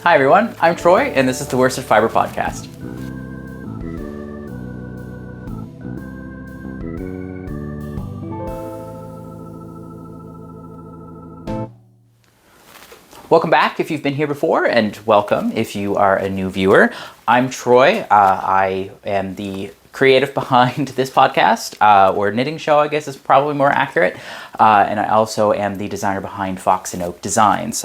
Hi everyone, I'm Troy, and this is the Worsted Fibre Podcast. Welcome back if you've been here before, and welcome if you are a new viewer. I'm Troy. I am the creative behind this podcast, or knitting show, I guess is probably more accurate. And I also am the designer behind Fox and Oak Designs.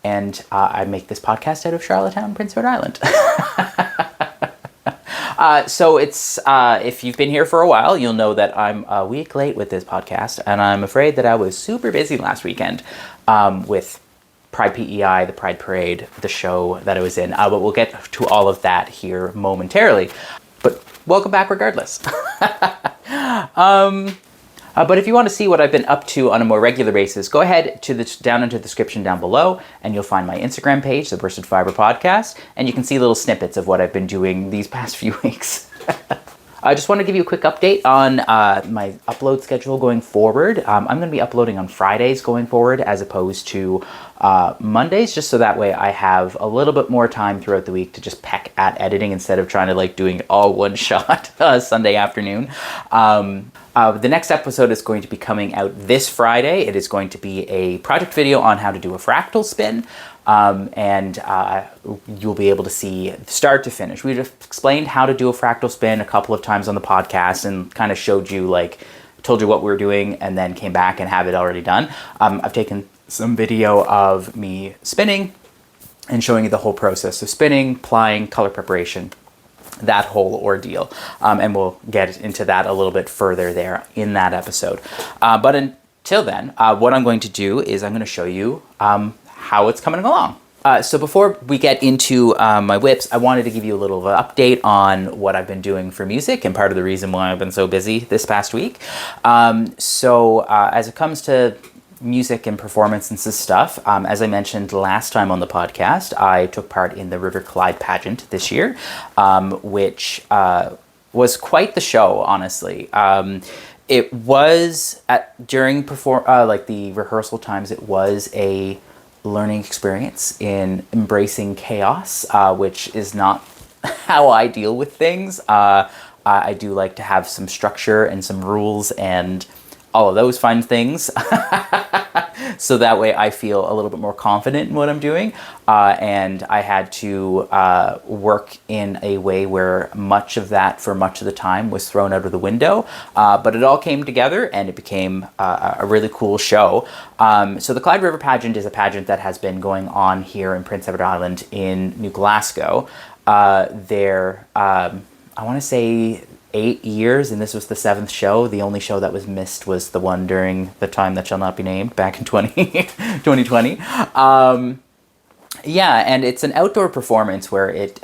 And I make this podcast out of Charlottetown, Prince Edward Island. So it's, if you've been here for a while, you'll know that I'm a week late with this podcast, and I'm afraid that I was super busy last weekend with Pride PEI, the Pride Parade, the show that I was in. But we'll get to all of that here momentarily. But welcome back regardless. But if you want to see what I've been up to on a more regular basis, go ahead to down into the description down below, and you'll find my Instagram page, the Worsted Fibre Podcast, and you can see little snippets of what I've been doing these past few weeks. I just want to give you a quick update on my upload schedule going forward. I'm going to be uploading on Fridays going forward as opposed to Mondays, just so that way I have a little bit more time throughout the week to just peck at editing instead of trying to doing it all one shot Sunday afternoon. The next episode is going to be coming out this Friday. It is going to be a project video on how to do a fractal spin. And you'll be able to see start to finish. We've explained how to do a fractal spin a couple of times on the podcast and kind of showed you, told you what we were doing and then came back and have it already done. I've taken some video of me spinning and showing you the whole process of spinning, plying, color preparation, that whole ordeal. And we'll get into that a little bit further there in that episode. But until then, what I'm going to do is I'm going to show you how it's coming along. So before we get into my whips, I wanted to give you a little of an update on what I've been doing for music and part of the reason why I've been so busy this past week. So as it comes to music and performances and stuff, as I mentioned last time on the podcast, I took part in the River Clyde pageant this year, which was quite the show, honestly. It was during the rehearsal times, it was a learning experience in embracing chaos, which is not how I deal with things. I do like to have some structure and some rules and all of those fun things. So that way I feel a little bit more confident in what I'm doing. And I had to work in a way where much of that for much of the time was thrown out of the window. But it all came together and it became a really cool show. So the Clyde River pageant is a pageant that has been going on here in Prince Edward Island in New Glasgow. I want to say 8 years, and this was the 7th show. The only show that was missed was the one during the time that shall not be named back in 2020. Yeah, and it's an outdoor performance where it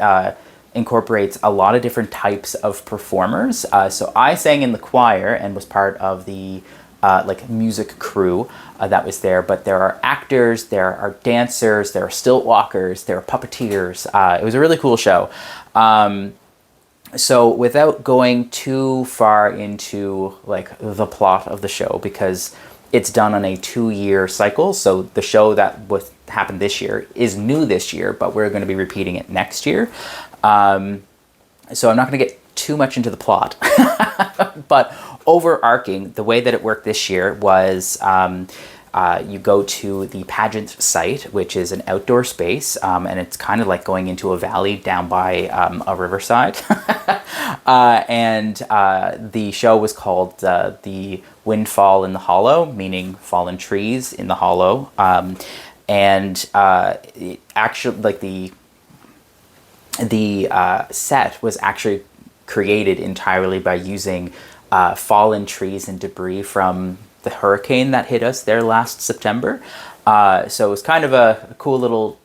incorporates a lot of different types of performers. So I sang in the choir and was part of the music crew that was there, but there are actors, there are dancers, there are stilt walkers, there are puppeteers. It was a really cool show. So without going too far into the plot of the show, because it's done on a 2-year cycle, so the show that happened this year is new this year, but we're going to be repeating it next year. So I'm not going to get too much into the plot, but overarching, the way that it worked this year was you go to the pageant site, which is an outdoor space, and it's kind of like going into a valley down by a riverside. And the show was called The Windfall in the Hollow, meaning fallen trees in the hollow. And actually, the set was actually created entirely by using fallen trees and debris from the hurricane that hit us there last September. So it was kind of a cool little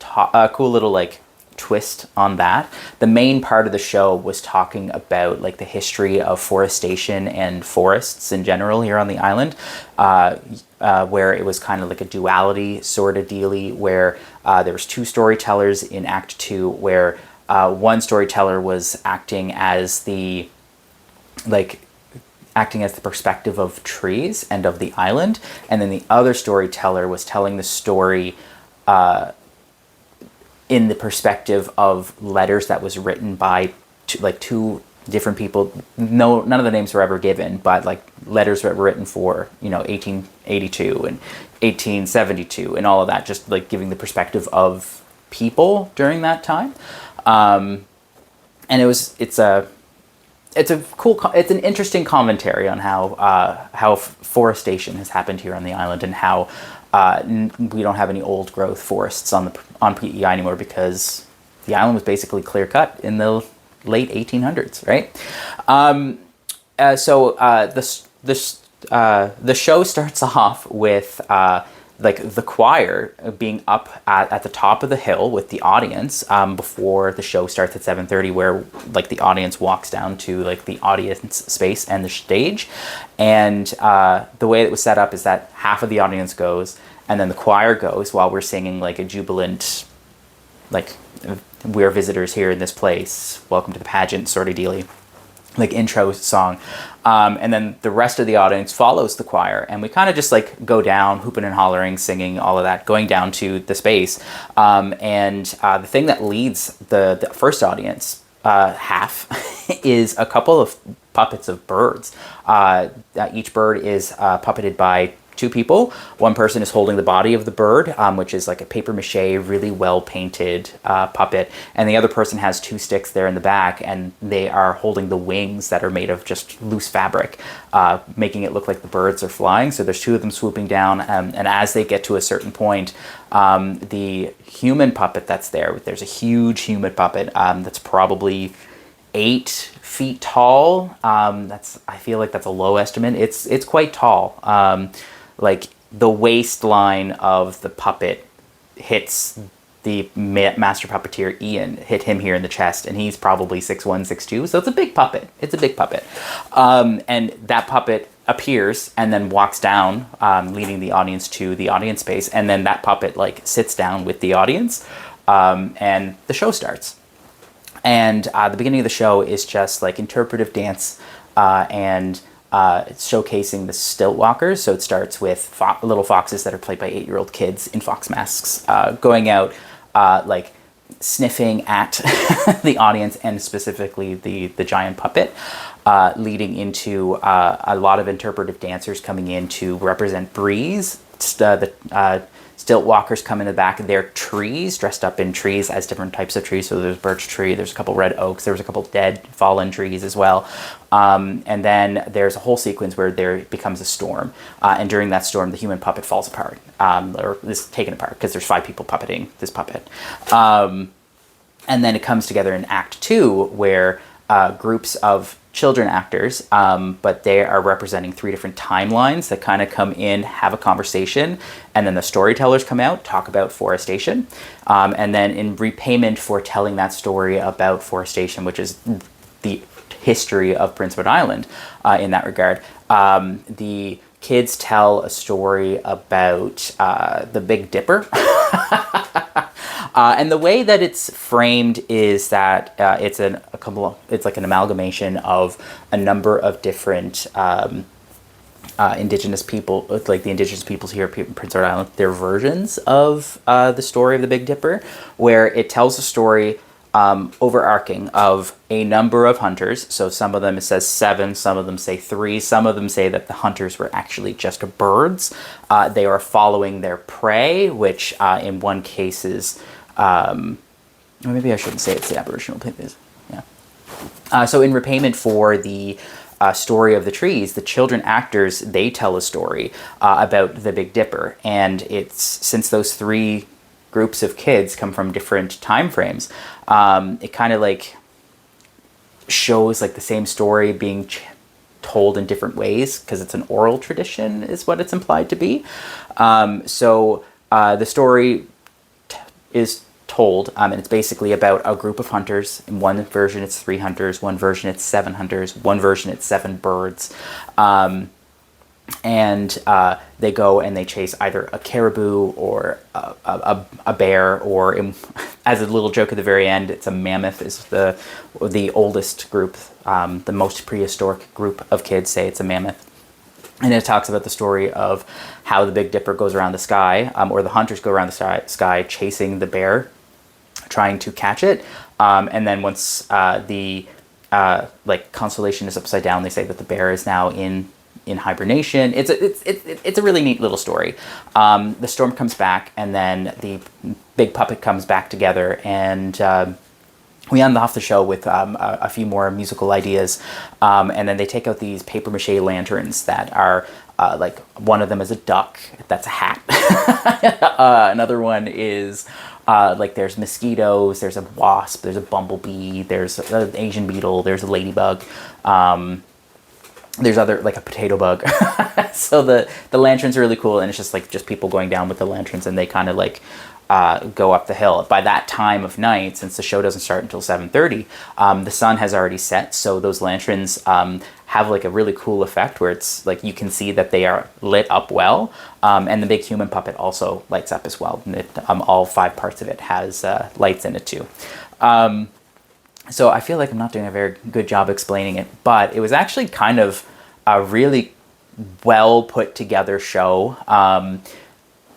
twist on that. The main part of the show was talking about the history of forestation and forests in general here on the island, where it was kind of like a duality sort of dealy, where there was 2 storytellers in Act 2, where one storyteller was acting as the perspective of trees and of the island, and then the other storyteller was telling the story in the perspective of letters that was written by two different people. No, none of the names were ever given, but like letters that were written for 1882 and 1872 and all of that, just like giving the perspective of people during that time. And it's an interesting commentary on how forestation has happened here on the island, and how we don't have any old growth forests on PEI anymore, because the island was basically clear cut in the late 1800s, right? The show starts off with like the choir being up at the top of the hill with the audience before the show starts at 7:30, where like the audience walks down to like the audience space and the stage. And the way it was set up is that half of the audience goes, and then the choir goes while we're singing like a jubilant, like, we're visitors here in this place, welcome to the pageant sort of dealy, like intro song. And then the rest of the audience follows the choir, and we kind of just like go down, hooping and hollering, singing, all of that, going down to the space. And the thing that leads the first audience half is a couple of puppets of birds. Each bird is puppeted by two people. One person is holding the body of the bird, which is like a paper mache, really well painted puppet, and the other person has two sticks there in the back, and they are holding the wings that are made of just loose fabric, making it look like the birds are flying. So there's two of them swooping down, and as they get to a certain point, the human puppet that's there's a huge human puppet that's probably 8 feet tall. I feel like that's a low estimate. It's quite tall. Like the waistline of the puppet hits the master puppeteer Ian, hit him here in the chest, and he's probably 6'1", 6'2", so it's a big puppet. And that puppet appears and then walks down, leading the audience to the audience space, and then that puppet like sits down with the audience, and the show starts. And the beginning of the show is just like interpretive dance and it's showcasing the stilt walkers. So it starts with little foxes that are played by 8-year-old kids in fox masks, going out, like sniffing at the audience, and specifically the giant puppet, leading into a lot of interpretive dancers coming in to represent breeze. The stilt walkers come in the back. They're trees, dressed up in trees as different types of trees. So there's birch tree, there's a couple red oaks, there was a couple dead fallen trees as well. And then there's a whole sequence where there becomes a storm. And during that storm, the human puppet falls apart, or is taken apart, because there's 5 people puppeting this puppet. And then it comes together in Act 2, where groups of children actors, but they are representing 3 different timelines that kind of come in, have a conversation, and then the storytellers come out, talk about forestation, and then in repayment for telling that story about forestation, which is the history of Prince Edward Island, in that regard, the kids tell a story about the Big Dipper. And the way that it's framed is that it's like an amalgamation of a number of different indigenous people, like the indigenous peoples here at Prince Edward Island, their versions of the story of the Big Dipper, where it tells a story overarching of a number of hunters. So some of them it says 7, some of them say 3, some of them say that the hunters were actually just birds. They are following their prey, which in one case is, maybe I shouldn't say it's the Aboriginal people. Yeah. So in repayment for the story of the trees, the children actors, they tell a story about the Big Dipper, and it's, since those 3 groups of kids come from different time frames, it kind of like shows like the same story being told in different ways, because it's an oral tradition is what it's implied to be. So the story is told, and it's basically about a group of hunters. In one version it's 3 hunters, one version it's 7 hunters, one version it's 7 birds, and they go and they chase either a caribou or a bear, or as a little joke at the very end, it's a mammoth is the oldest group, the most prehistoric group of kids say it's a mammoth. And it talks about the story of how the Big Dipper goes around the sky, or the hunters go around the sky chasing the bear trying to catch it. And then once the like constellation is upside down, they say that the bear is now in hibernation. It's a really neat little story. The storm comes back, and then the big puppet comes back together, and we end off the show with a few more musical ideas, and then they take out these paper mache lanterns that are like, one of them is a duck, that's a hat. Another one is like, there's mosquitoes, there's a wasp, there's a bumblebee, there's an Asian beetle, there's a ladybug, there's other, like a potato bug. So the lanterns are really cool, and it's just people going down with the lanterns, and they kind of like go up the hill. By that time of night, since the show doesn't start until 7:30, the sun has already set, so those lanterns have like a really cool effect where it's like you can see that they are lit up well, and the big human puppet also lights up as well. And all 5 parts of it has lights in it too. So I feel like I'm not doing a very good job explaining it, but it was actually kind of a really well put together show.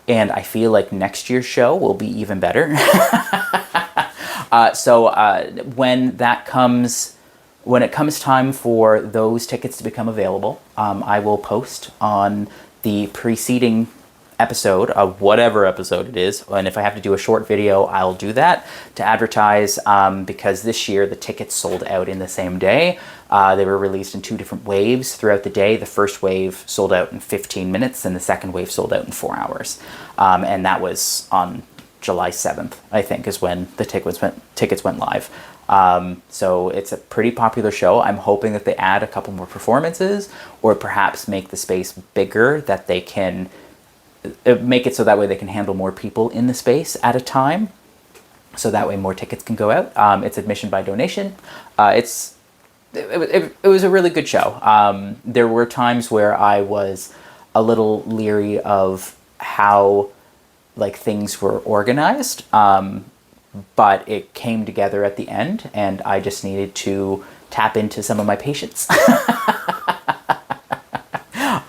And I feel like next year's show will be even better. So when it comes time for those tickets to become available, I will post on the preceding episode of whatever episode it is. And if I have to do a short video, I'll do that to advertise, because this year the tickets sold out in the same day. They were released in 2 different waves throughout the day. The first wave sold out in 15 minutes, and the second wave sold out in 4 hours. And that was on July 7th, I think, is when the tickets went live. So it's a pretty popular show. I'm hoping that they add a couple more performances, or perhaps make the space bigger, that they can make it so that way they can handle more people in the space at a time, so that way more tickets can go out. It's admission by donation. It was a really good show. There were times where I was a little leery of how like things were organized, but it came together at the end, and I just needed to tap into some of my patience.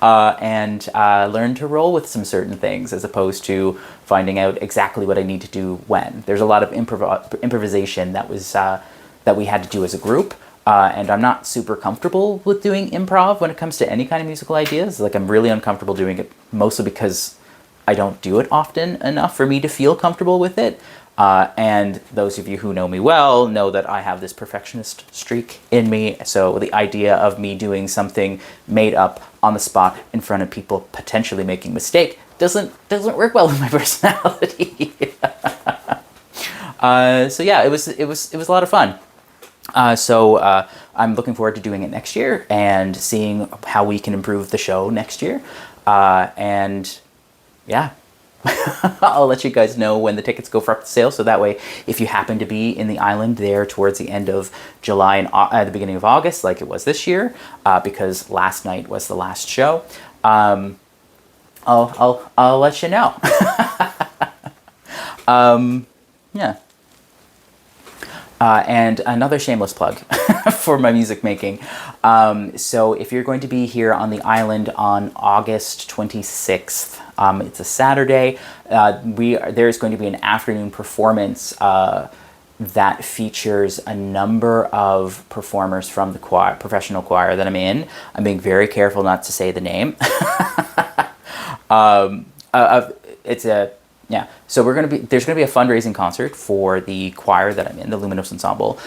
And learn to roll with some certain things, as opposed to finding out exactly what I need to do when. There's a lot of improvisation that we had to do as a group, and I'm not super comfortable with doing improv when it comes to any kind of musical ideas. Like, I'm really uncomfortable doing it, mostly because I don't do it often enough for me to feel comfortable with it. And those of you who know me well know that I have this perfectionist streak in me. So the idea of me doing something made up on the spot in front of people, potentially making a mistake, doesn't work well with my personality. So yeah, it was a lot of fun. So I'm looking forward to doing it next year and seeing how we can improve the show next year. And yeah. I'll let you guys know when the tickets go for up sale, so that way if you happen to be in the island there towards the end of July and the beginning of August, like it was this year, because last night was the last show, I'll let you know. Yeah. And another shameless plug for my music making. So if you're going to be here on the island on August 26th, it's a Saturday, there's going to be an afternoon performance that features a number of performers from the choir, professional choir that I'm in. I'm being very careful not to say the name. So there's gonna be a fundraising concert for the choir that I'm in, the Luminous Ensemble,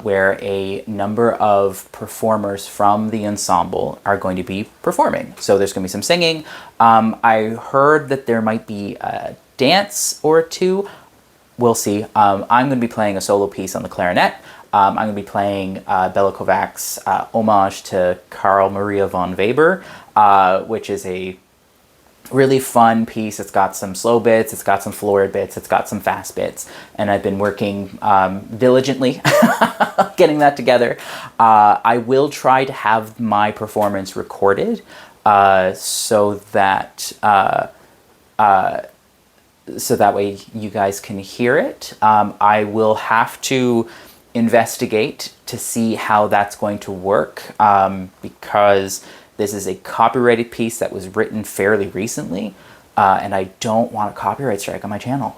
where a number of performers from the ensemble are going to be performing. So there's gonna be some singing. I heard that there might be a dance or two. We'll see. I'm gonna be playing a solo piece on the clarinet. I'm gonna be playing Bela Kovac's homage to Carl Maria von Weber, which is a really fun piece. It's got some slow bits, it's got some florid bits, it's got some fast bits, and I've been working diligently getting that together. I will try to have my performance recorded so that way you guys can hear it. I will have to investigate to see how that's going to work, because this is a copyrighted piece that was written fairly recently, and I don't want a copyright strike on my channel.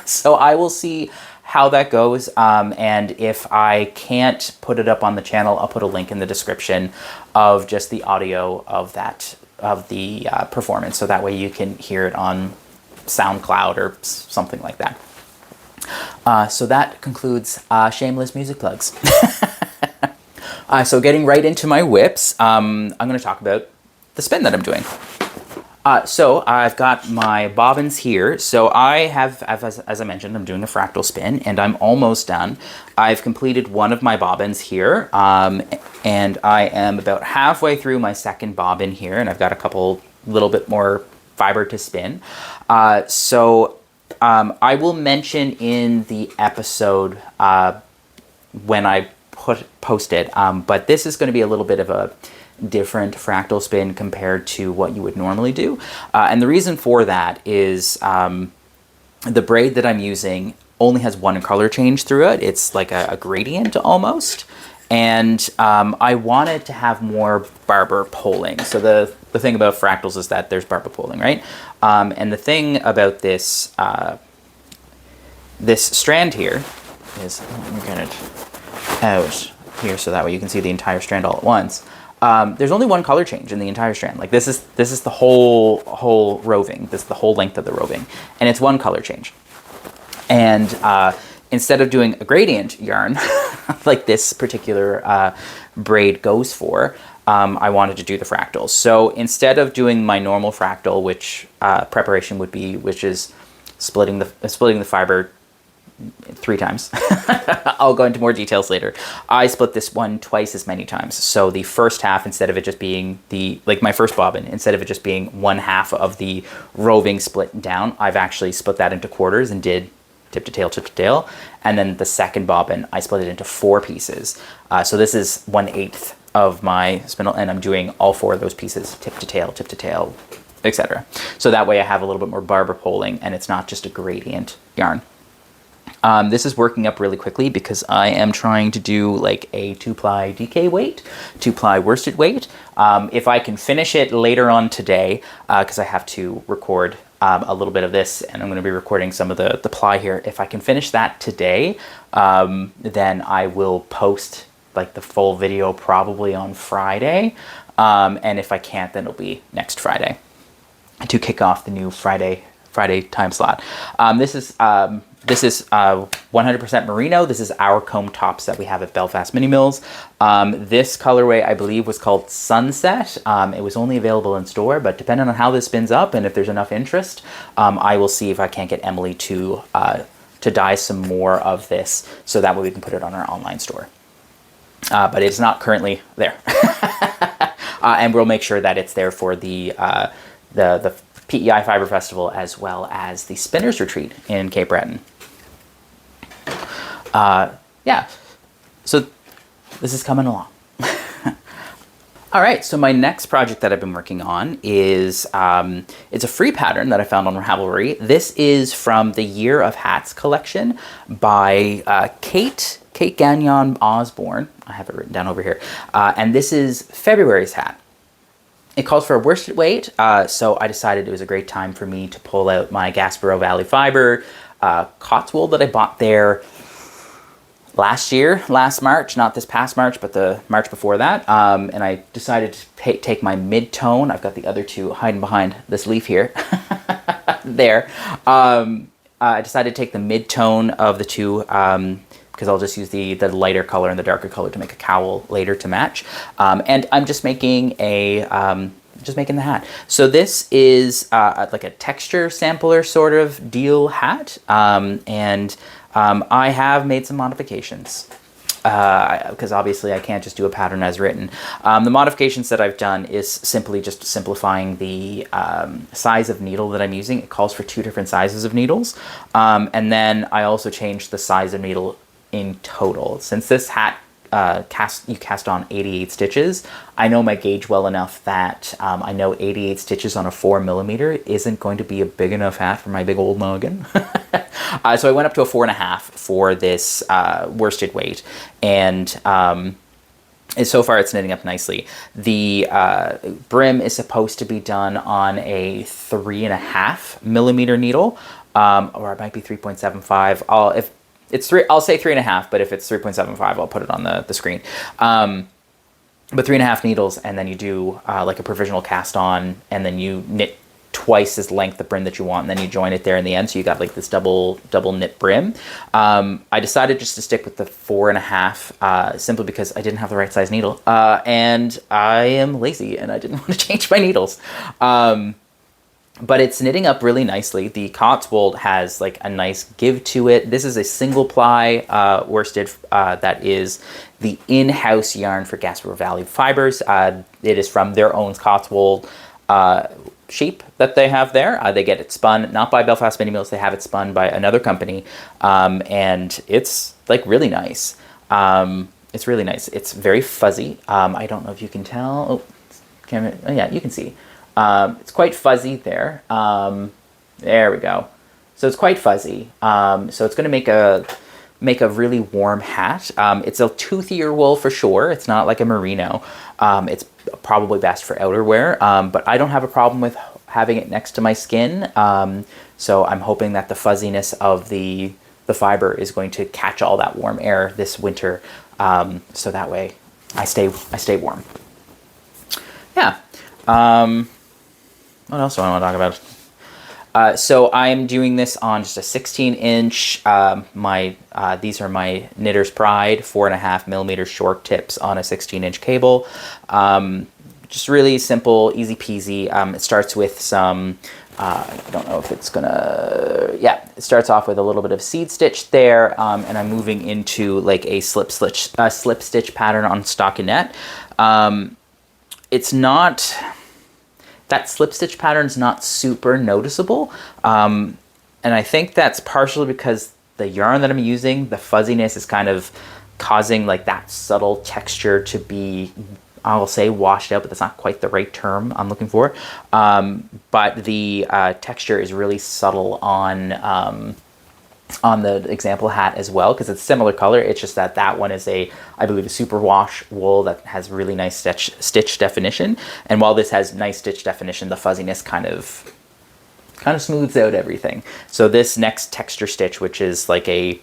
So I will see how that goes. And if I can't put it up on the channel, I'll put a link in the description of just the audio of that, of the performance. So that way you can hear it on SoundCloud or something like that. So that concludes shameless music plugs. So getting right into my whips, I'm going to talk about the spin that I'm doing. So I've got my bobbins here. So I have, as I mentioned, I'm doing a fractal spin and I'm almost done. I've completed one of my bobbins here, and I am about halfway through my second bobbin here, and I've got a couple little bit more fiber to spin. I will mention in the episode when I post it, but this is going to be a little bit of a different fractal spin compared to what you would normally do. And the reason for that is the braid that I'm using only has one color change through it. It's like a gradient almost. And I wanted to have more barber poling. So the thing about fractals is that there's barber poling, right? And the thing about this this strand here is, let me get it out here so that way you can see the entire strand all at once. There's only one color change in the entire strand. Like this is the whole roving. This is the whole length of the roving, and it's one color change. And instead of doing a gradient yarn like this particular braid goes for, I wanted to do the fractals. So instead of doing my normal fractal, which preparation would be, which is splitting the fiber 3 times. I'll go into more details later. I split this one twice as many times. So the first half, instead of it just being my first bobbin, instead of it just being 1/2 of the roving split down, I've actually split that into quarters and did tip to tail, tip to tail. And then the second bobbin, I split it into 4 pieces. So this is 1/8 of my spindle, and I'm doing all 4 of those pieces, tip to tail, etc. So that way I have a little bit more barber poling, and it's not just a gradient yarn. This is working up really quickly because I am trying to do like a 2-ply DK weight, 2-ply worsted weight. If I can finish it later on today, because I have to record a little bit of this, and I'm going to be recording some of the ply here. If I can finish that today, then I will post like the full video probably on Friday. And if I can't, then it'll be next Friday to kick off the new Friday time slot. This is 100% merino. This is our comb tops that we have at Belfast Mini Mills. This colorway, I believe, was called Sunset. It was only available in store, but depending on how this spins up and if there's enough interest, I will see if I can't get Emily to dye some more of this, so that way we can put it on our online store. But it's not currently there. And we'll make sure that it's there for the PEI Fiber Festival, as well as the Spinners Retreat in Cape Breton. Yeah, so this is coming along. All right, so my next project that I've been working on is, it's a free pattern that I found on Ravelry. This is from the Year of Hats collection by Kate Gagnon Osborne. I have it written down over here. And this is February's hat. It calls for a worsted weight, so I decided it was a great time for me to pull out my Gasperaux Valley Fibre Cotswold that I bought there last March, not this past March, but the March before that. And I decided to take my mid-tone. I've got the other 2 hiding behind this leaf here. There. I decided to take the mid-tone of the 2, because I'll just use the lighter color and the darker color to make a cowl later to match. And I'm just making the hat. So this is like a texture sampler sort of deal hat. And I have made some modifications, because obviously I can't just do a pattern as written. The modifications that I've done is simply just simplifying the size of needle that I'm using. It calls for 2 different sizes of needles. And then I also changed the size of needle in total. Since this hat you cast on 88 stitches, I know my gauge well enough that I know 88 stitches on a 4mm isn't going to be a big enough hat for my big old noggin. So I went up to a 4.5 for this worsted weight, and so far it's knitting up nicely. The brim is supposed to be done on a 3.5mm needle, or it might be 3.75. it's three. I'll say 3.5, but if it's 3.75, I'll put it on the screen. But 3.5 needles, and then you do like a provisional cast on, and then you knit twice as length the brim that you want, and then you join it there in the end, so you got like this double knit brim. I decided just to stick with the 4.5 simply because I didn't have the right size needle, and I am lazy and I didn't want to change my needles. But it's knitting up really nicely. The Cotswold has like a nice give to it. This is a single ply worsted that is the in-house yarn for Gasperaux Valley Fibres. It is from their own Cotswold sheep that they have there. They get it spun, not by Belfast Spinning Mills, they have it spun by another company. And it's like really nice. It's really nice. It's very fuzzy. I don't know if you can tell. Oh, camera. Oh yeah, you can see. It's quite fuzzy there. There we go. So it's quite fuzzy. So it's going to make a really warm hat. It's a toothier wool for sure. It's not like a merino. It's probably best for outerwear, but I don't have a problem with having it next to my skin. So I'm hoping that the fuzziness of the fiber is going to catch all that warm air this winter. So that way I stay warm. Yeah. What else do I want to talk about? So I'm doing this on just a 16-inch. These are my Knitter's Pride 4.5 millimeter short tips on a 16-inch cable. Just really simple, easy peasy. It starts with some. I don't know if it's gonna. Yeah, it starts off with a little bit of seed stitch there, and I'm moving into like a slip stitch pattern on stockinette. It's not. That slip stitch pattern is not super noticeable. And I think that's partially because the yarn that I'm using, the fuzziness is kind of causing like that subtle texture to be, I will say washed out, but that's not quite the right term I'm looking for. But the texture is really subtle on the example hat as well, because it's similar color. It's just that one is I believe a superwash wool that has really nice stitch definition. And while this has nice stitch definition, the fuzziness kind of smooths out everything. So this next texture stitch, which is like a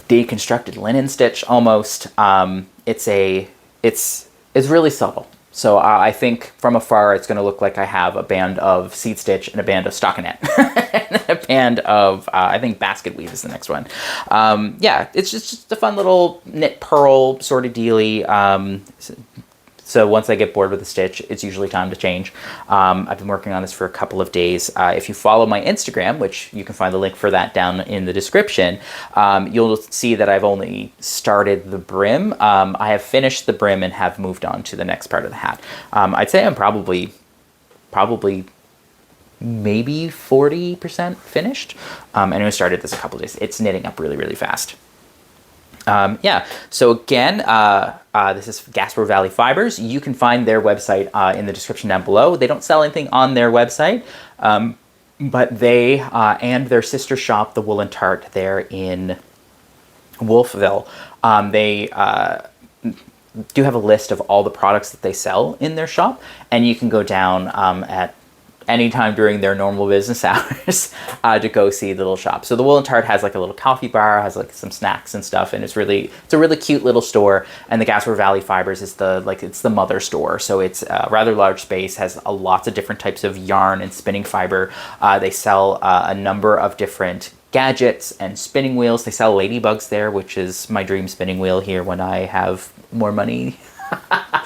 deconstructed linen stitch almost, it's really subtle. So I think from afar, it's going to look like I have a band of seed stitch and a band of stockinette, and a band of I think basket weave is the next one. Yeah, it's just a fun little knit purl sort of dealy. So once I get bored with the stitch, it's usually time to change. I've been working on this for a couple of days. If you follow my Instagram, which you can find the link for that down in the description, you'll see that I've only started the brim. I have finished the brim and have moved on to the next part of the hat. I'd say I'm probably maybe 40% finished. And I started this a couple of days. It's knitting up really, really fast. Yeah, so again, this is Gasperaux Valley Fibres. You can find their website in the description down below. They don't sell anything on their website, but they and their sister shop, the Wool and Tart, there in Wolfville, they do have a list of all the products that they sell in their shop, and you can go down at anytime during their normal business hours to go see the little shop. So the Wool and Tart has like a little coffee bar, has like some snacks and stuff, and it's a really cute little store. And the Gasperaux Valley Fibres is it's the mother store. So it's a rather large space, has lots of different types of yarn and spinning fiber. They sell a number of different gadgets and spinning wheels. They sell ladybugs there, which is my dream spinning wheel here when I have more money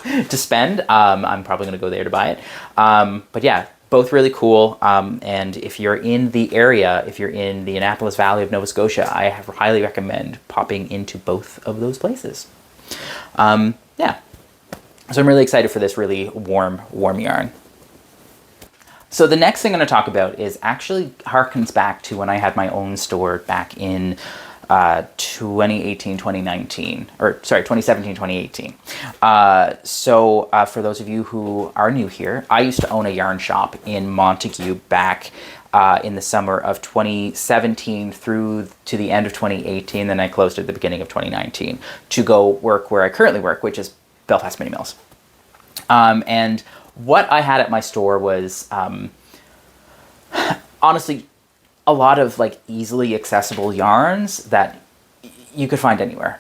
to spend. I'm probably gonna go there to buy it. But yeah, both really cool. And if you're in the area, if you're in the Annapolis Valley of Nova Scotia, I highly recommend popping into both of those places. Yeah, so I'm really excited for this really warm yarn. So the next thing I'm going to talk about is actually harkens back to when I had my own store back in 2018, 2019, or sorry, 2017, 2018. So for those of you who are new here, I used to own a yarn shop in Montague back in the summer of 2017 through to the end of 2018. Then I closed at the beginning of 2019 to go work where I currently work, which is Belfast Spinning Mills. And what I had at my store was honestly a lot of like easily accessible yarns that you could find anywhere.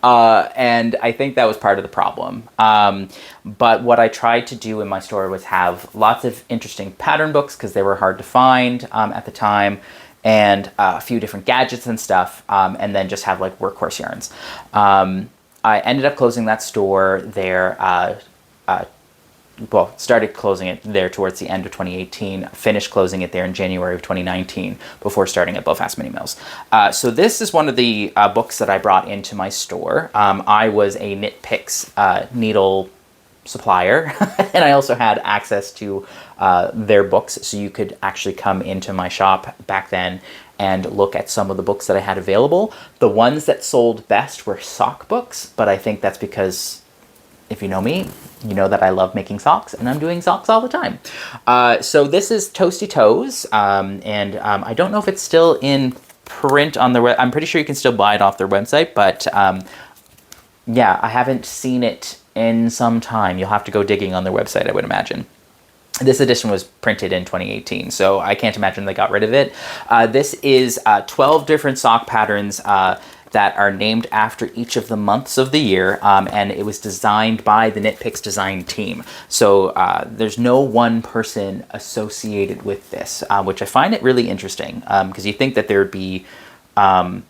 And I think that was part of the problem. But what I tried to do in my store was have lots of interesting pattern books because they were hard to find at the time, and a few different gadgets and stuff, and then just have like workhorse yarns. I ended up closing that store there, well, started closing it there towards the end of 2018, finished closing it there in January of 2019 before starting at Belfast Mini Mills. So this is one of the books that I brought into my store. I was a Knit Picks needle supplier, and I also had access to their books, so you could actually come into my shop back then and look at some of the books that I had available. The ones that sold best were sock books, but I think that's because, if you know me, you know that I love making socks, and I'm doing socks all the time. So this is Toasty Toes, and I don't know if it's still in print on the I'm pretty sure you can still buy it off their website, but yeah, I haven't seen it in some time. You'll have to go digging on their website, I would imagine. This edition was printed in 2018, so I can't imagine they got rid of it. This is 12 different sock patterns that are named after each of the months of the year, and it was designed by the Knit Picks design team. So there's no one person associated with this, which I find it really interesting, because you think that there would be one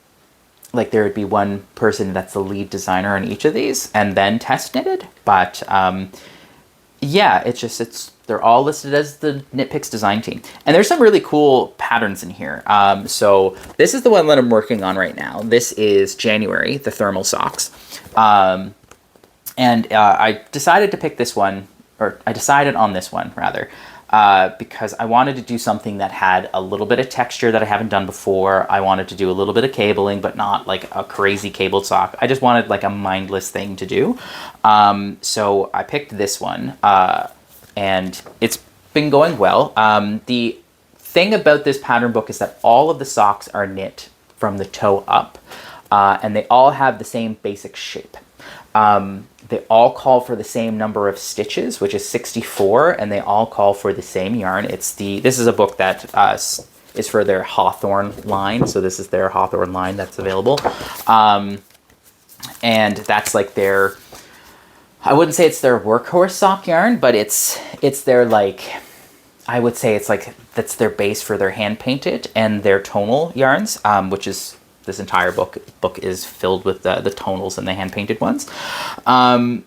person that's the lead designer on each of these and then test knitted, but yeah, they're all listed as the Knit Picks design team. And there's some really cool patterns in here. So this is the one that I'm working on right now. This is January, the thermal socks. And I decided to pick this one, or I decided on this one rather, because I wanted to do something that had a little bit of texture that I haven't done before. I wanted to do a little bit of cabling, but not like a crazy cabled sock. I just wanted like a mindless thing to do. So I picked this one, and it's been going well. The thing about this pattern book is that all of the socks are knit from the toe up, and they all have the same basic shape. They all call for the same number of stitches, which is 64, and they all call for the same yarn. This is a book that is for their Hawthorne line, so this is their Hawthorne line that's available. And that's like their, I wouldn't say it's their workhorse sock yarn, but it's their, like, I would say it's like, that's their base for their hand painted and their tonal yarns, which is, this entire book is filled with the tonals and the hand painted ones. And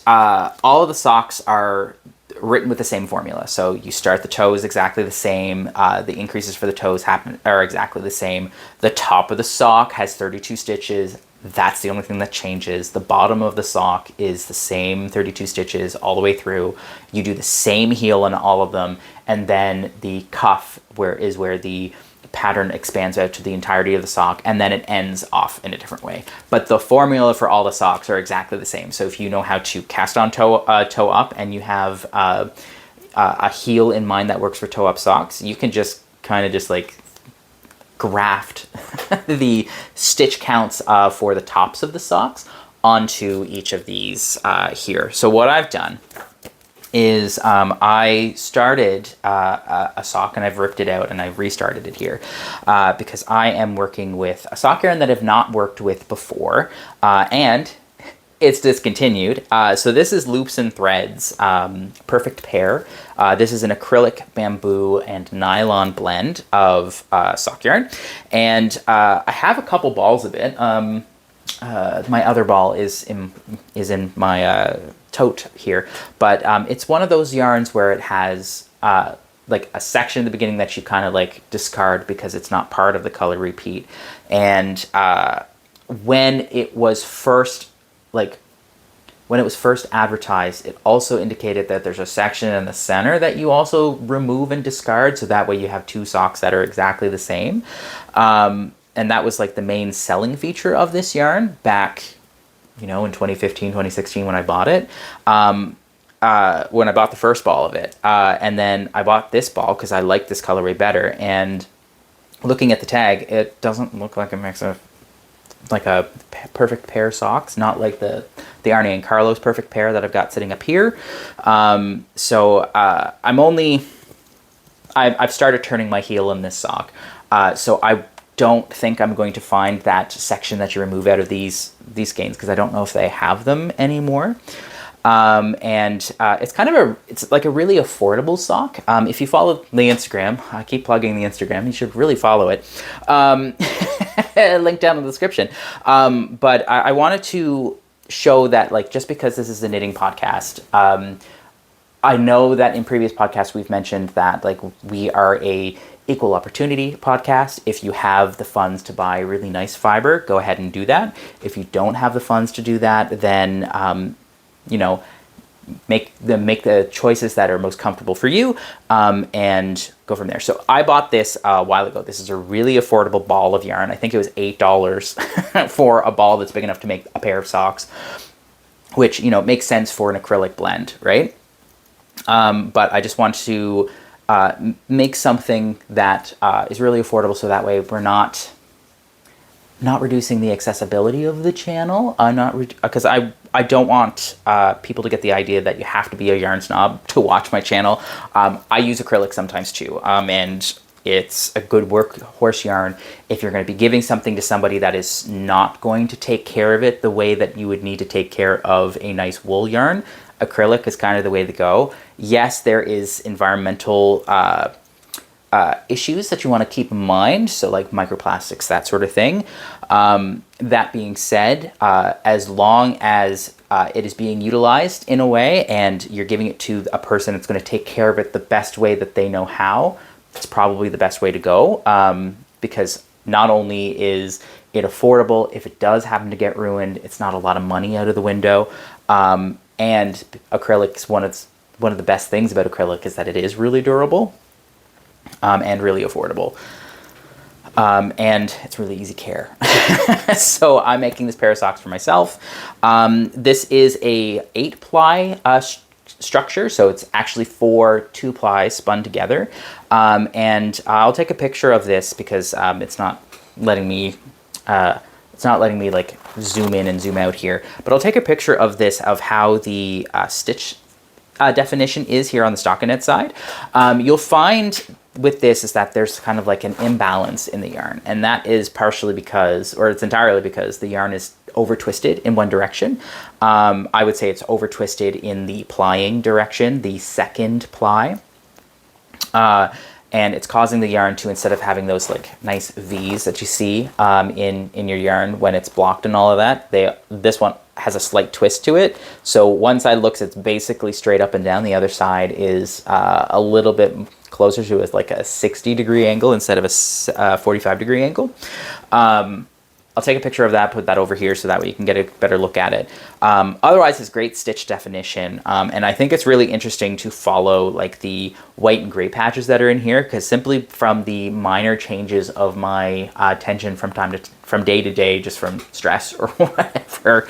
all of the socks are written with the same formula. So you start the toes exactly the same. The increases for the toes are exactly the same. The top of the sock has 32 stitches. That's the only thing that changes. The bottom of the sock is the same 32 stitches all the way through. You do the same heel on all of them. And then the cuff is where the pattern expands out to the entirety of the sock, and then it ends off in a different way. But the formula for all the socks are exactly the same. So if you know how to cast on toe up, and you have a heel in mind that works for toe up socks, you can just kind of just like graft the stitch counts for the tops of the socks onto each of these here. So what I've done is I started a sock, and I've ripped it out and I've restarted it here because I am working with a sock yarn that I've not worked with before, and it's discontinued. So this is Loops and Threads Perfect Pair. This is an acrylic, bamboo, and nylon blend of sock yarn, and I have a couple balls of it. My other ball is in my tote here, but it's one of those yarns where it has like a section at the beginning that you kind of like discard because it's not part of the color repeat. And when it was first advertised, it also indicated that there's a section in the center that you also remove and discard, so that way you have two socks that are exactly the same. And that was like the main selling feature of this yarn back, in 2015, 2016 when I bought it. When I bought the first ball of it. And then I bought this ball because I like this colorway better. And looking at the tag, it doesn't look like a mix of like a perfect pair socks, not like the Arnie and Carlos perfect pair that I've got sitting up here. So I'm only I've started turning my heel in this sock. So I don't think I'm going to find that section that you remove out of these skeins, because I don't know if they have them anymore. It's kind of it's like a really affordable sock. If you follow the Instagram, I keep plugging the Instagram, you should really follow it. Link down in the description. But I wanted to show that, like, just because this is a knitting podcast, I know that in previous podcasts we've mentioned that, like, we are a equal opportunity podcast. If you have the funds to buy really nice fiber, go ahead and do that. If you don't have the funds to do that, then you know, make the choices that are most comfortable for you, and go from there. So I bought this a while ago. This is a really affordable ball of yarn. I think it was $8 for a ball that's big enough to make a pair of socks, which, you know, makes sense for an acrylic blend, right? But I just want to make something that is really affordable, so that way we're not reducing the accessibility of the channel. Because I don't want people to get the idea that you have to be a yarn snob to watch my channel. I use acrylic sometimes too, and it's a good workhorse yarn if you're going to be giving something to somebody that is not going to take care of it the way that you would need to take care of a nice wool yarn. Acrylic is kind of the way to go. Yes, there is environmental issues that you want to keep in mind, so like microplastics, that sort of thing. That being said, as long as it is being utilized in a way and you're giving it to a person that's going to take care of it the best way that they know how, it's probably the best way to go, because not only is it affordable, if it does happen to get ruined, it's not a lot of money out of the window, and acrylic's one of the best things about acrylic is that it is really durable, and really affordable, and it's really easy care. So I'm making this pair of socks for myself. This is a 8-ply structure, so it's actually 4 2-ply spun together, and I'll take a picture of this because it's not letting me like zoom in and zoom out here, but I'll take a picture of this, of how the stitch definition is here on the stockinette side. You'll find with this is that there's kind of like an imbalance in the yarn, and that is partially because, or it's entirely because, the yarn is over twisted in one direction. I would say it's over twisted in the plying direction, the second ply, and it's causing the yarn to, instead of having those like nice V's that you see in your yarn when it's blocked and all of that, this one has a slight twist to it. So one side looks, it's basically straight up and down. The other side is a little bit closer to like a 60-degree angle instead of a 45-degree angle. I'll take a picture of that, put that over here so that way you can get a better look at it. Otherwise, it's great stitch definition. And I think it's really interesting to follow like the white and gray patches that are in here, because simply from the minor changes of my tension from day to day, just from stress or whatever,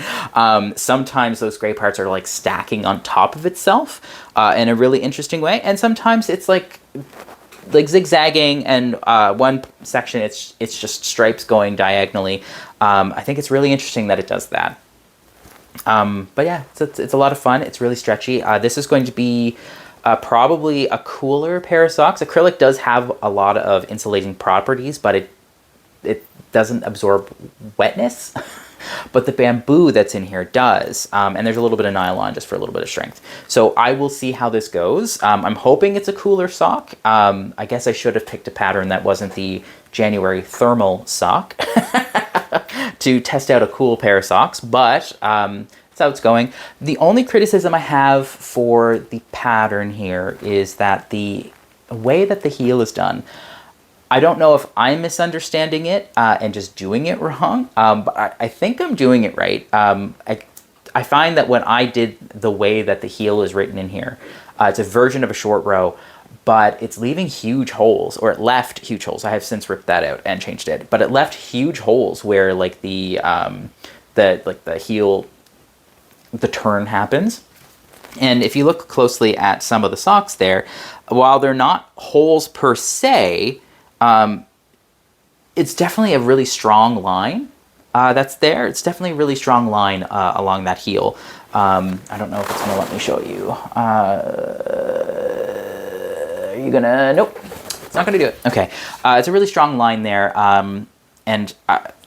sometimes those gray parts are like stacking on top of itself in a really interesting way. And sometimes it's like zigzagging, and one section it's just stripes going diagonally. I think it's really interesting that it does that. But yeah, it's a lot of fun. It's really stretchy. This is going to be probably a cooler pair of socks. Acrylic does have a lot of insulating properties, but it doesn't absorb wetness. But the bamboo that's in here does, and there's a little bit of nylon just for a little bit of strength. So I will see how this goes. I'm hoping it's a cooler sock. I guess I should have picked a pattern that wasn't the January thermal sock to test out a cool pair of socks, but that's how it's going. The only criticism I have for the pattern here is that the way that the heel is done, I don't know if I'm misunderstanding it and just doing it wrong, but I think I'm doing it right. I find that when I did the way that the heel is written in here, it's a version of a short row, but it's leaving huge holes, or it left huge holes. I have since ripped that out and changed it, but it left huge holes where like the heel, the turn happens. And if you look closely at some of the socks there, while they're not holes per se, it's definitely a really strong line that's there. It's definitely a really strong line along that heel. I don't know if it's going to let me show you. Are you going to? Nope. It's not going to do it. Okay. It's a really strong line there. And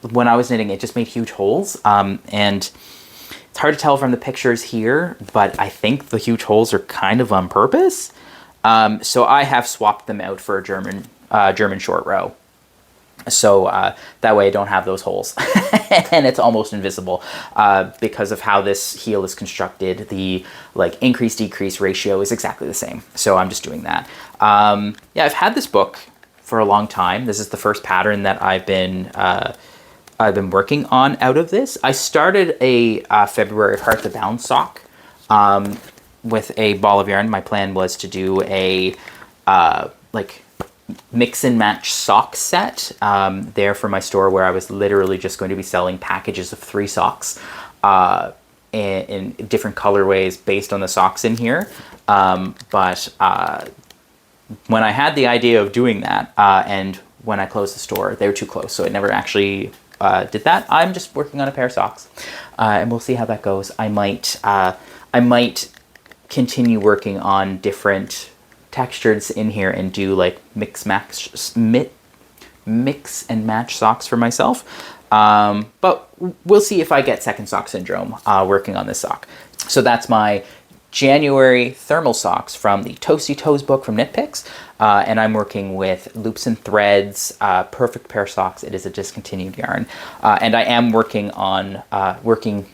when I was knitting, it just made huge holes. And it's hard to tell from the pictures here, but I think the huge holes are kind of on purpose. So I have swapped them out for a German short row. So that way I don't have those holes. And it's almost invisible because of how this heel is constructed. The like increase-decrease ratio is exactly the same. So I'm just doing that. Yeah, I've had this book for a long time. This is the first pattern that I've been working on out of this. I started a February Heart the Bound sock with a ball of yarn. My plan was to do a like mix and match sock set there for my store, where I was literally just going to be selling packages of 3 socks in different colorways based on the socks in here. But when I had the idea of doing that and when I closed the store, they were too close, so it never actually did that. I'm just working on a pair of socks, and we'll see how that goes. I might continue working on different textures in here and do like mix and match socks for myself. But we'll see if I get second sock syndrome working on this sock. So that's my January thermal socks from the Toasty Toes book from Knit Picks. And I'm working with Loops and Threads, perfect pair of socks. It is a discontinued yarn. And I am working on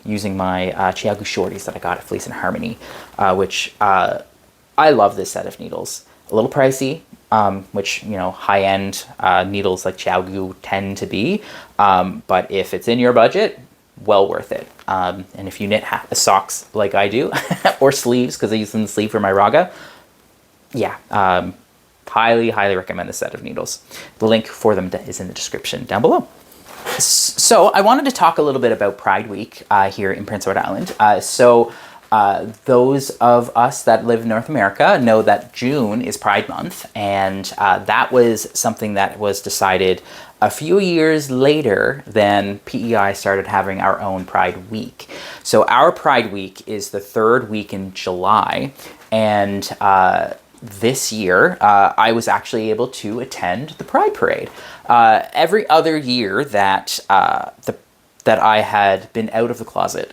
using my Chiagu shorties that I got at Fleece and Harmony, which I love this set of needles. A little pricey, which, you know, high-end needles like Chiagu tend to be. But if it's in your budget, well worth it. And if you knit socks like I do, or sleeves, because I use them in the sleeve for my raga, yeah, highly, highly recommend this set of needles. The link for them is in the description down below. So I wanted to talk a little bit about Pride Week here in Prince Edward Island. Those of us that live in North America know that June is Pride Month, and that was something that was decided a few years later than PEI started having our own Pride Week. So our Pride Week is the 3rd week in July, and this year I was actually able to attend the Pride Parade. Every other year that that I had been out of the closet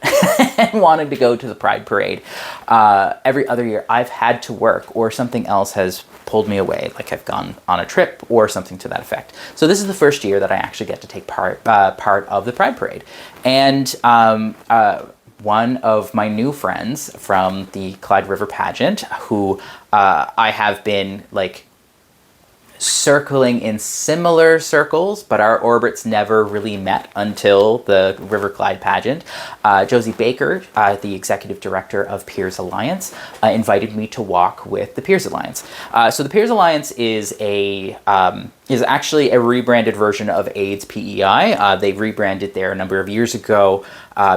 and wanted to go to the Pride Parade, every other year I've had to work or something else has pulled me away, like I've gone on a trip or something to that effect. So this is the first year that I actually get to take part of the Pride Parade. And one of my new friends from the Clyde River pageant, who I have been like circling in similar circles, but our orbits never really met until the River Clyde pageant. Josie Baker, the executive director of Peers Alliance, invited me to walk with the Peers Alliance. So the Peers Alliance is actually a rebranded version of AIDS PEI. They rebranded there a number of years ago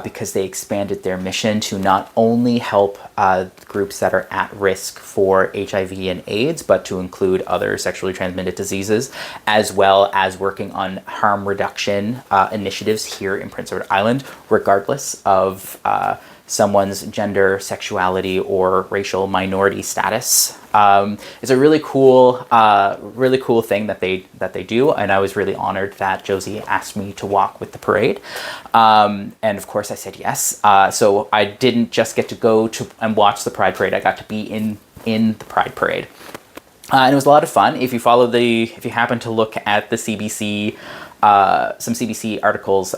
because they expanded their mission to not only help groups that are at risk for HIV and AIDS, but to include other sexually transmitted diseases, as well as working on harm reduction initiatives here in Prince Edward Island, regardless of someone's gender, sexuality, or racial minority status. It's a really cool thing that they do, and I was really honored that Josie asked me to walk with the parade. And of course I said yes. So I didn't just get to go to and watch the Pride Parade, I got to be in the Pride Parade. And it was a lot of fun. If you happen to look at the CBC, some CBC articles,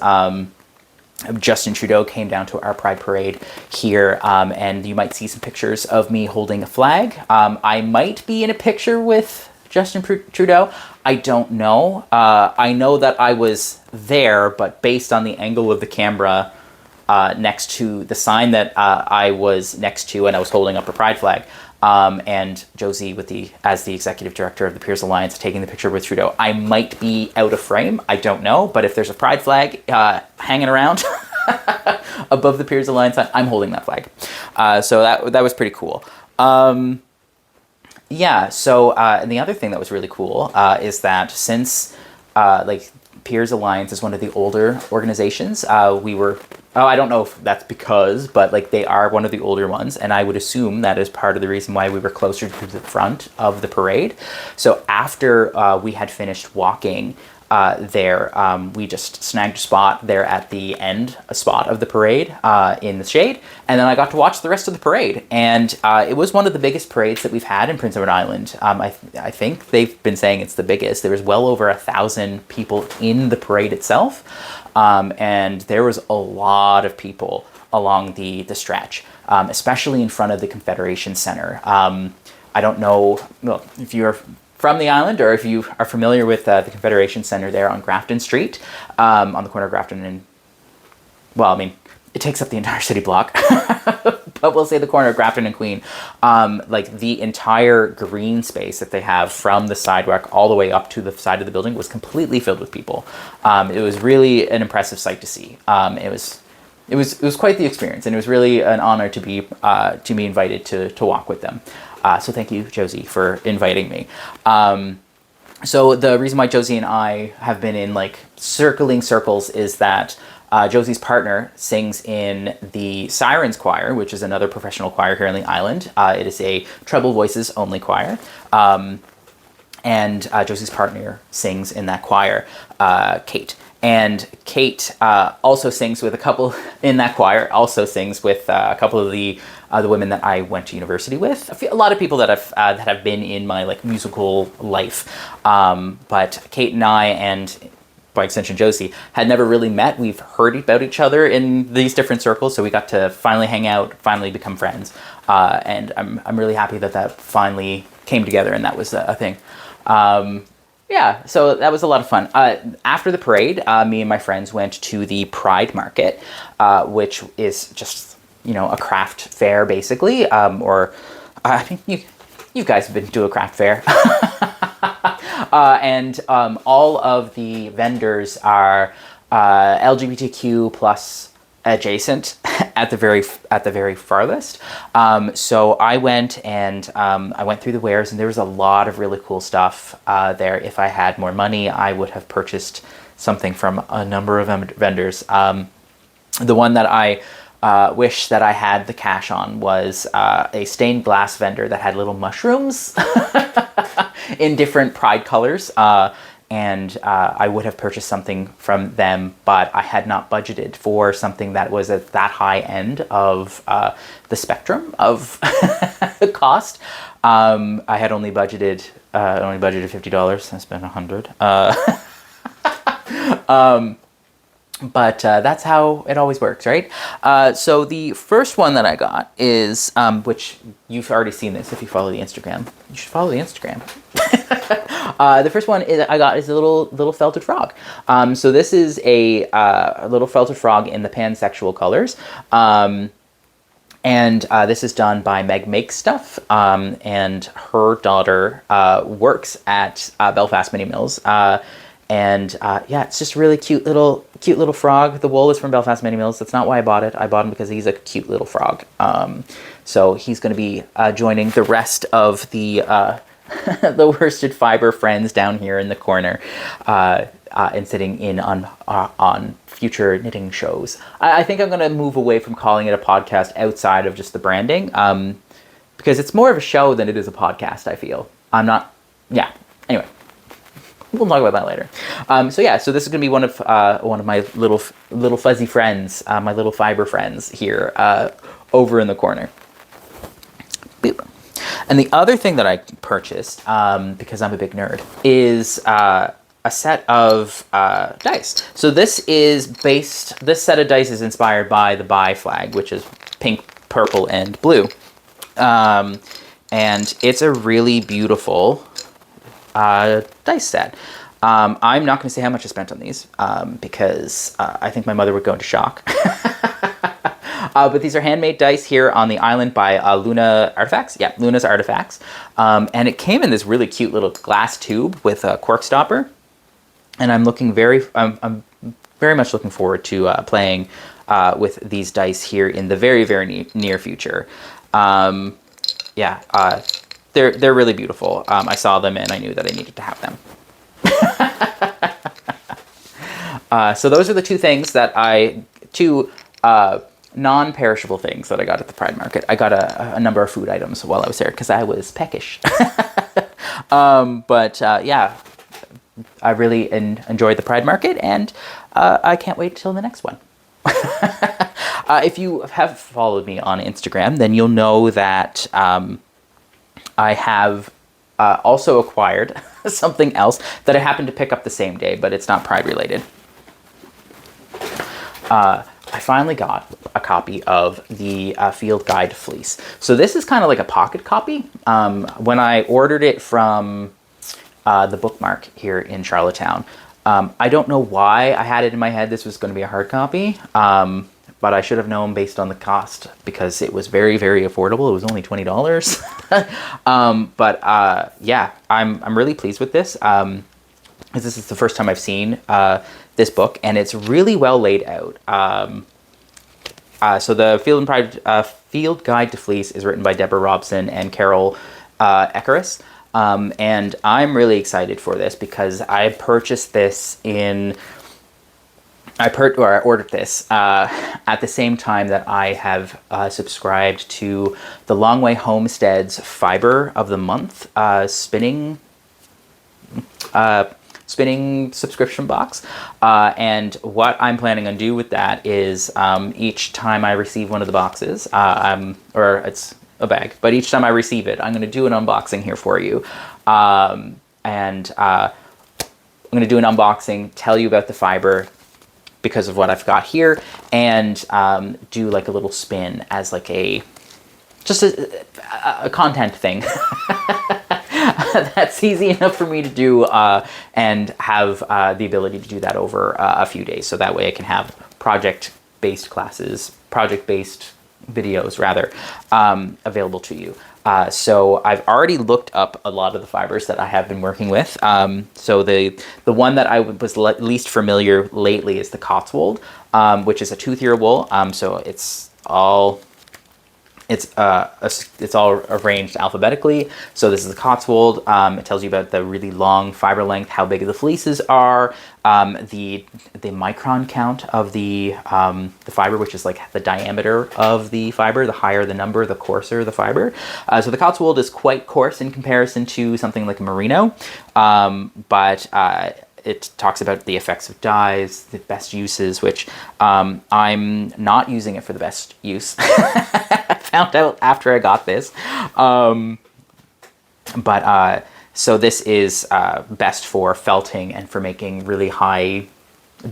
Justin Trudeau came down to our Pride Parade here, and you might see some pictures of me holding a flag. I might be in a picture with Justin Trudeau. I don't know. I know that I was there, but based on the angle of the camera next to the sign that I was next to, and I was holding up a pride flag, and Josie as the executive director of the Peers Alliance taking the picture with Trudeau. I might be out of frame, I don't know, but if there's a pride flag hanging around above the Peers Alliance, I'm holding that flag. So that was pretty cool. Yeah, so and the other thing that was really cool is that since Peers Alliance is one of the older organizations, we were Oh, I don't know if that's because, but like they are one of the older ones, and I would assume that is part of the reason why we were closer to the front of the parade. So after we had finished walking there, we just snagged a spot there at the end, a spot of the parade in the shade, and then I got to watch the rest of the parade. And it was one of the biggest parades that we've had in Prince Edward Island. I think they've been saying it's the biggest. There was well over 1,000 people in the parade itself. And there was a lot of people along the stretch, especially in front of the Confederation Center. I don't know if you're from the island or if you are familiar with the Confederation Center there on Grafton Street, on the corner of Grafton and, well, I mean, it takes up the entire city block, but we'll say the corner of Grafton and Queen. Like the entire green space that they have from the sidewalk all the way up to the side of the building was completely filled with people. It was really an impressive sight to see. It was quite the experience, and it was really an honor to be invited to walk with them. So thank you, Josie, for inviting me. So the reason why Josie and I have been in like circling circles is that Josie's partner sings in the Sirens Choir, which is another professional choir here on the island. It is a treble voices only choir. And Josie's partner sings in that choir, Kate. And Kate also sings with a couple in that choir, also sings with a couple of the women that I went to university with. A lot of people that have been in my like musical life. But Kate and I, and by extension Josie, had never really met. We've heard about each other in these different circles, so we got to finally hang out, finally become friends. And I'm really happy that finally came together and that was a thing. Yeah, so that was a lot of fun. After the parade, me and my friends went to the Pride Market, which is just, a craft fair, basically. Or I think you guys have been to a craft fair. And all of the vendors are LGBTQ plus adjacent at the very farthest. So I went and I went through the wares, and there was a lot of really cool stuff there. If I had more money, I would have purchased something from a number of vendors. The one that I wish that I had the cash on was a stained glass vendor that had little mushrooms in different pride colors. And I would have purchased something from them, but I had not budgeted for something that was at that high end of the spectrum of cost. I had only budgeted $50. I spent $100. But that's how it always works, right? So the first one that I got is, which you've already seen this if you follow the Instagram. You should follow the Instagram. The first one I got is a little felted frog. So this is a little felted frog in the pansexual colors. And this is done by Meg Makes Stuff, and her daughter works at Belfast Mini Mills. And yeah, it's just a really cute little frog. The wool is from Belfast Mini Mills. That's not why I bought it. I bought him because he's a cute little frog. So he's going to be joining the rest of the the worsted fiber friends down here in the corner, and sitting in on future knitting shows. I think I'm going to move away from calling it a podcast outside of just the branding, because it's more of a show than it is a podcast, I feel. Yeah. Anyway. We'll talk about that later. So this is going to be one of my little fuzzy friends, my little fiber friends here over in the corner. Boop. And the other thing that I purchased, because I'm a big nerd, is a set of dice. So this set of dice is inspired by the BI flag, which is pink, purple, and blue. And it's a really beautiful dice set. I'm not going to say how much I spent on these because I think my mother would go into shock. But these are handmade dice here on the island by Luna Artifacts. Yeah, Luna's Artifacts. And it came in this really cute little glass tube with a cork stopper. And I'm very much looking forward to playing with these dice here in the very, very near future. They're really beautiful. I saw them and I knew that I needed to have them. So those are the two things that two non-perishable things that I got at the Pride Market. I got a number of food items while I was there because I was peckish. Yeah, I really enjoyed the Pride Market, and I can't wait till the next one. If you have followed me on Instagram, then you'll know that I have also acquired something else that I happened to pick up the same day, but it's not Pride related. I finally got a copy of the Field Guide Fleece. So this is kind of like a pocket copy. When I ordered it from the Bookmark here in Charlottetown, I don't know why I had it in my head this was going to be a hard copy, but I should have known based on the cost because it was very, very affordable. It was only $20. Yeah, I'm really pleased with this. This is the first time I've seen this book, and it's really well laid out. So the Field Guide to Fleece is written by Deborah Robson and Carol Ekeris. And I'm really excited for this because I purchased this I ordered this at the same time that I have subscribed to the Longway Homestead's Fiber of the Month spinning subscription box. And what I'm planning on doing with that is each time I receive one of the boxes, or it's a bag, but each time I receive it, I'm going to do an unboxing here for you. I'm going to do an unboxing, tell you about the fiber because of what I've got here, and do like a little spin as like just a content thing. That's easy enough for me to do and have the ability to do that over a few days. So that way I can have project-based videos rather, available to you. So I've already looked up a lot of the fibers that I have been working with. So the one that I was least familiar lately is the Cotswold, which is a tooth-ear wool. So it's all arranged alphabetically. So this is the Cotswold. It tells you about the really long fiber length, how big the fleeces are, the micron count of the fiber, which is like the diameter of the fiber. The higher the number, the coarser the fiber. So the Cotswold is quite coarse in comparison to something like a Merino, but it talks about the effects of dyes, the best uses, which I'm not using it for the best use. I found out after I got this. So this is best for felting and for making really high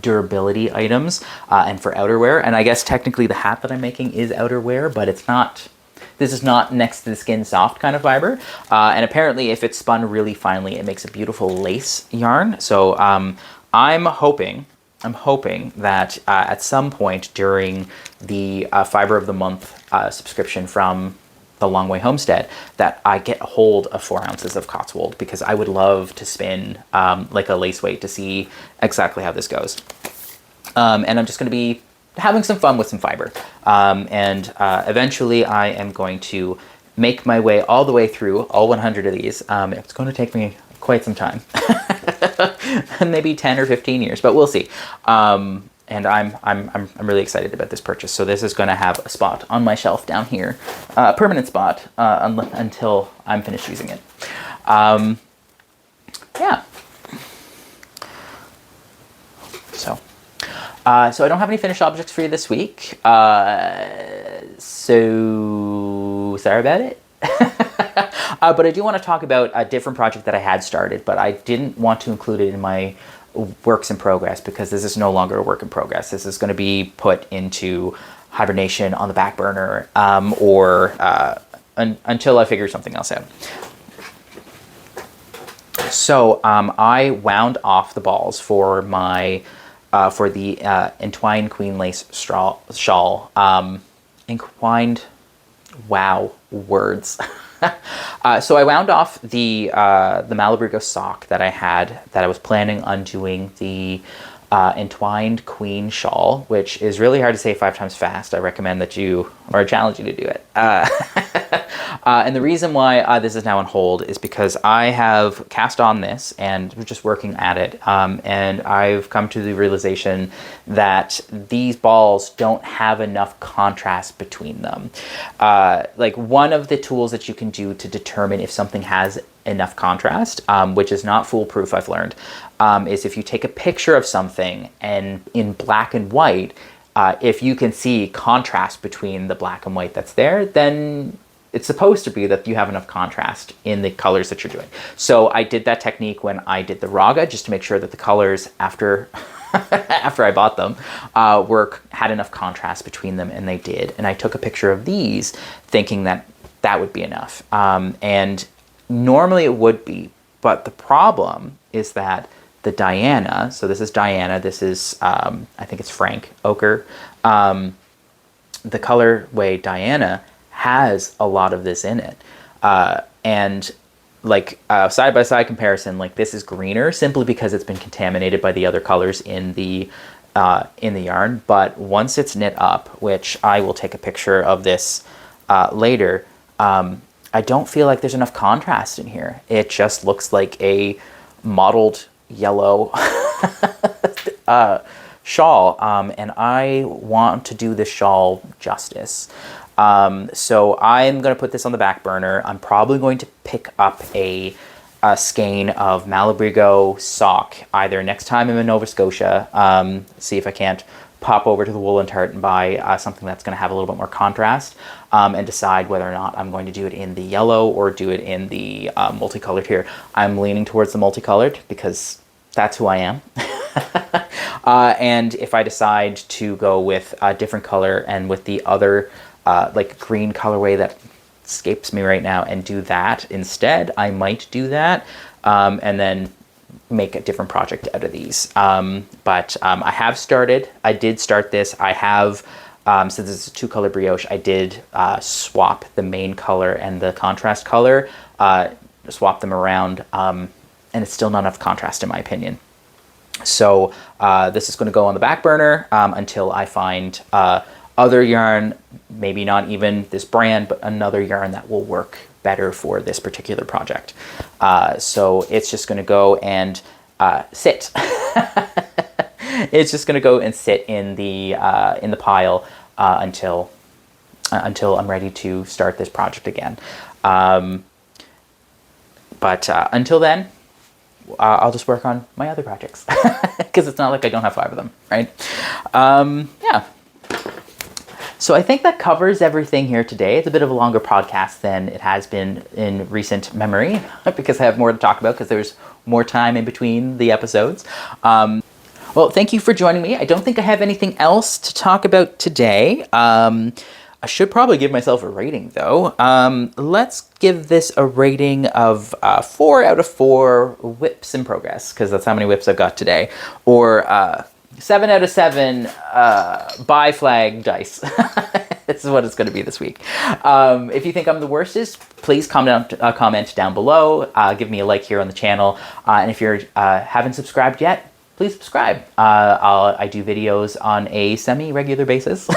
durability items and for outerwear. And I guess technically the hat that I'm making is outerwear, but it's not. This is not next to the skin soft kind of fiber. And apparently if it's spun really finely, it makes a beautiful lace yarn. So I'm hoping that at some point during the Fiber of the Month subscription from the Longway Homestead, that I get a hold of 4 ounces of Cotswold, because I would love to spin like a lace weight to see exactly how this goes. And I'm just going to be having some fun with some fiber. Eventually I am going to make my way all the way through all 100 of these. It's going to take me quite some time. Maybe 10 or 15 years, but we'll see. And I'm really excited about this purchase. So this is going to have a spot on my shelf down here, a permanent spot until I'm finished using it. Yeah. So I don't have any finished objects for you this week. So sorry about it. But I do want to talk about a different project that I had started, but I didn't want to include it in my works in progress because this is no longer a work in progress. This is going to be put into hibernation on the back burner, until I figure something else out. So I wound off the balls for my for the Entwined Queen Lace shawl. Entwined, wow, words. So I wound off the Malabrigo sock that I had, that I was planning on doing the Entwined Queen shawl, which is really hard to say 5 times fast. I recommend that I challenge you to do it. And the reason why this is now on hold is because I have cast on this and we're just working at it. And I've come to the realization that these balls don't have enough contrast between them. Like one of the tools that you can do to determine if something has enough contrast, which is not foolproof, I've learned, is if you take a picture of something and in black and white, if you can see contrast between the black and white that's there, then it's supposed to be that you have enough contrast in the colors that you're doing. So I did that technique when I did the Raga, just to make sure that the colors after after I bought them had enough contrast between them, and they did. And I took a picture of these thinking that that would be enough. And normally it would be, but the problem is that the Diana, so this is Diana, this is, I think it's Frank Ochre, the colorway Diana has a lot of this in it. And like side-by-side comparison, like this is greener simply because it's been contaminated by the other colors in the yarn. But once it's knit up, which I will take a picture of this later, I don't feel like there's enough contrast in here. It just looks like a mottled yellow shawl, and I want to do this shawl justice. So I'm going to put this on the back burner. I'm probably going to pick up a skein of Malabrigo sock either next time I'm in Nova Scotia, see if I can't pop over to the Wool and Tart and buy something that's going to have a little bit more contrast, and decide whether or not I'm going to do it in the yellow or do it in the multicolored here. I'm leaning towards the multicolored because that's who I am. And if I decide to go with a different color and with the other like green colorway that escapes me right now and do that instead, I might do that, and then make a different project out of these. But I did start this. I have, since it's a 2-color brioche, I did swap the main color and the contrast color, swap them around, and it's still not enough contrast in my opinion. So this is going to go on the back burner until I find other yarn, maybe not even this brand, but another yarn that will work better for this particular project. So it's just going to go and sit. It's just going to go and sit in the pile until I'm ready to start this project again. But until then, I'll just work on my other projects because it's not like I don't have 5 of them, right? Yeah. So I think that covers everything here today. It's a bit of a longer podcast than it has been in recent memory because I have more to talk about because there's more time in between the episodes. Well, thank you for joining me. I don't think I have anything else to talk about today. I should probably give myself a rating though. Let's give this a rating of 4 out of 4 whips in progress because that's how many whips I've got today. Or 7 out of 7 buy flag dice. This is what it's going to be this week. If you think I'm the worstest, please comment down below. Give me a like here on the channel. And if you haven't subscribed yet, please subscribe. I do videos on a semi-regular basis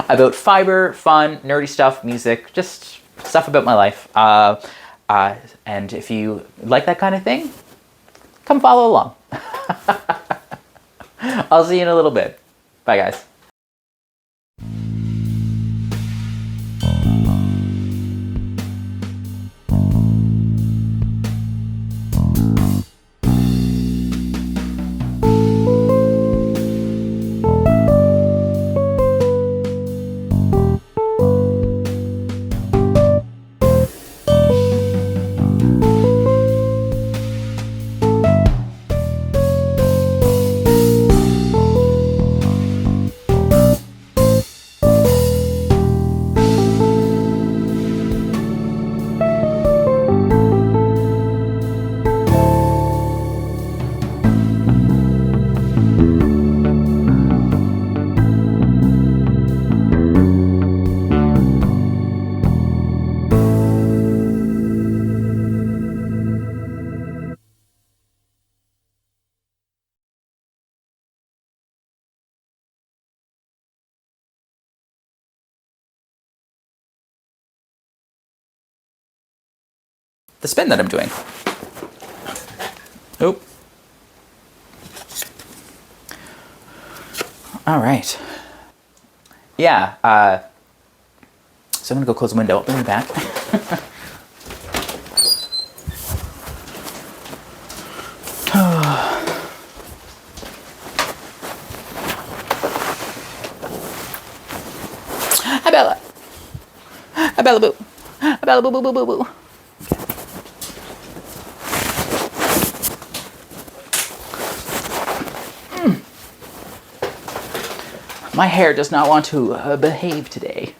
about fiber, fun, nerdy stuff, music, just stuff about my life. And if you like that kind of thing, come follow along. I'll see you in a little bit. Bye, guys. the spin that I'm doing. Oop. All right. Yeah, so I'm gonna go close the window. I'll bring it back. Hi, Bella. Hi, Bella Boo. Hi, Bella Boo Boo Boo Boo Boo. My hair does not want to behave today.